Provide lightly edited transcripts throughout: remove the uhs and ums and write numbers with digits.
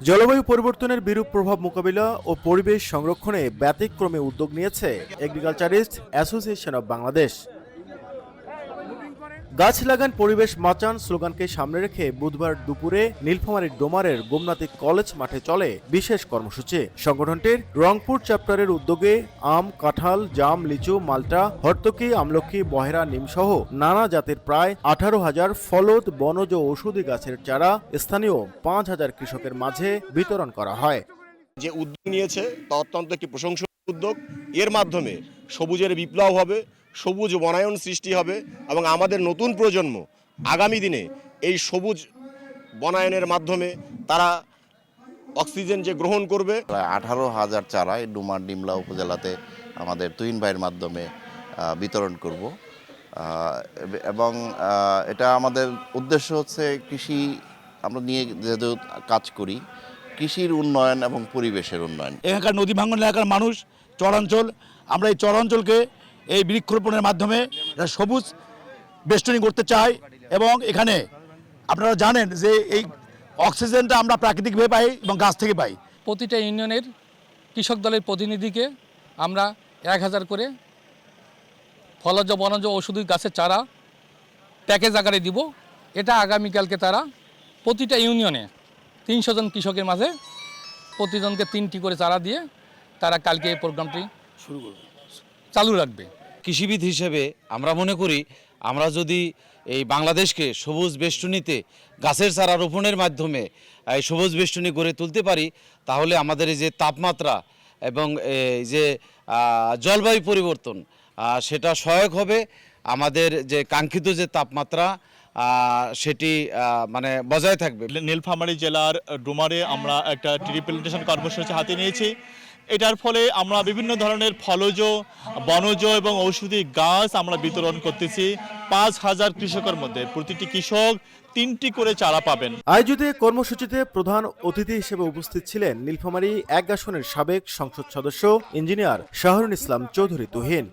জলবায়ু পরিবর্তনের বিরূপ প্রভাব মোকাবিলা ও পরিবেশ সংরক্ষণে ব্যতিক্রমে উদ্যোগ নিয়েছে এগ্রিকালচারিস্ট অ্যাসোসিয়েশন অব বাংলাদেশ। গাছ লাগান পরিবেশ বাঁচান স্লোগানকে সামনে রেখে বুধবার দুপুরে নীলফামারীর ডোমারের গোমনাথী কলেজ মাঠে চলে বিশেষ কর্মসূচি। সংগঠনটির রংপুর চ্যাপ্টারের উদ্যোগে আম, কাঁঠাল, জাম, লিচু, মাল্টা, হর্তকি, আমলকি, বহেরা, নিমসহ নানা জাতের প্রায় 18,000 ফলদ, বনজ ও ঔষধি গাছের চারা স্থানীয় 5,000 কৃষকের মাঝে বিতরণ করা হয়। যে উদ্যোগ নিয়েছে তা অত্যন্ত একটি প্রশংসনীয় উদ্যোগ। এর মাধ্যমে সবুজের বিপ্লব হবে, সবুজ বনায়ন সৃষ্টি হবে এবং আমাদের নতুন প্রজন্ম আগামী দিনে এই সবুজ বনায়নের মাধ্যমে তারা অক্সিজেন যে গ্রহণ করবে। 18,000 চারা ডুমার ডিমলা উপজেলাতে আমাদের তুহিন ভাইয়ের মাধ্যমে বিতরণ করব এবং এটা আমাদের উদ্দেশ্য হচ্ছে কৃষি আমরা নিয়ে যেহেতু কাজ করি, কৃষির উন্নয়ন এবং পরিবেশের উন্নয়ন। এখানকার নদী ভাঙ্গন এলাকার মানুষ, চরাঞ্চল, আমরা এই চরাঞ্চলকে এই বৃক্ষরোপণের মাধ্যমে সবুজ বেষ্টনী করতে চাই এবং এখানে আপনারা জানেন যে এই অক্সিজেনটা আমরা প্রাকৃতিকভাবে পাই এবং গাছ থেকে পাই। প্রতিটা ইউনিয়নের কৃষক দলের প্রতিনিধিকে আমরা 1,000 করে ফলজ বনজ ঔষধি গাছের চারা প্যাকেজ আকারে দিব। এটা আগামীকালকে তারা প্রতিটা ইউনিয়নে 300 জন কৃষকের মাঝে প্রতিজনকে 3টি করে চারা দিয়ে তারা কালকে এই প্রোগ্রামটি চালু রাখবে। কৃষিবিদ হিসেবে আমরা মনে করি আমরা যদি এই বাংলাদেশকে সবুজ বেষ্টনীতে গাছের চারা রোপণের মাধ্যমে এই সবুজ বেষ্টনী গড়ে তুলতে পারি, তাহলে আমাদের এই যে তাপমাত্রা এবং এই যে জলবায়ু পরিবর্তন সেটা সহায়ক হবে। আমাদের যে কাঙ্ক্ষিত যে তাপমাত্রা সেটি মানে বজায় থাকবে। নীলফামারী জেলার ডোমারে আমরা একটা ট্রি প্ল্যান্টেশন কর্মসূচি হাতে নিয়েছি। এটার ফলে আমরা বিভিন্ন ধরনের ফলজ, বনজ এবং ঔষধি গাছ আমরা বিতরণ করতেছি। 5,000 কৃষকের মধ্যে প্রতিটি কৃষক 3টি করে চারা পাবেন। আয়োজিত কর্মসূচিতে প্রধান অতিথি হিসেবে উপস্থিত ছিলেন নীলফামারী 1 আসনের সাবেক সংসদ সদস্য ইঞ্জিনিয়ার শাহরুল ইসলাম চৌধুরী তুহিন।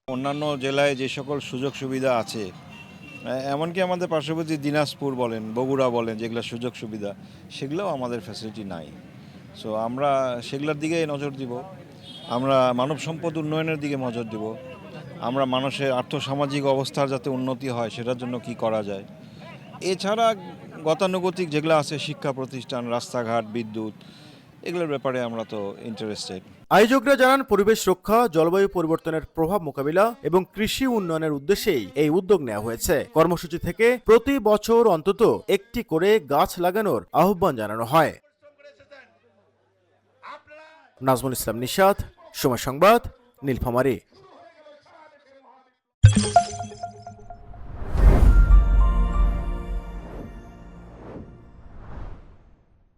অন্যান্য জেলায় যে সকল সুযোগ সুবিধা আছে, এমনকি আমাদের পার্শ্ববর্তী দিনাজপুর বলেন, বগুড়া বলেন, যেগুলো সুযোগ সুবিধা সেগুলোও আমাদের ফ্যাসিলিটি নাই। সো আমরা সেগুলোর দিকে নজর দিব, আমরা মানব সম্পদ উন্নয়নের দিকে নজর দিব, আমরা মানুষের আর্থসামাজিক অবস্থার যাতে উন্নতি হয় সেটার জন্য কি করা যায়। এছাড়া গতানুগতিক যেগুলো আছে শিক্ষা প্রতিষ্ঠান, রাস্তাঘাট, বিদ্যুৎ, এগুলোর ব্যাপারে আমরা তো ইন্টারেস্টেড। আয়োজকরা জানান পরিবেশ রক্ষা, জলবায়ু পরিবর্তনের প্রভাব মোকাবিলা এবং কৃষি উন্নয়নের উদ্দেশ্যেই এই উদ্যোগ নেওয়া হয়েছে। কর্মসূচি থেকে প্রতি বছর অন্তত 1টি করে গাছ লাগানোর আহ্বান জানানো হয়। নাজমুল ইসলাম নিশাত, সময় সংবাদ, নীলফামারী।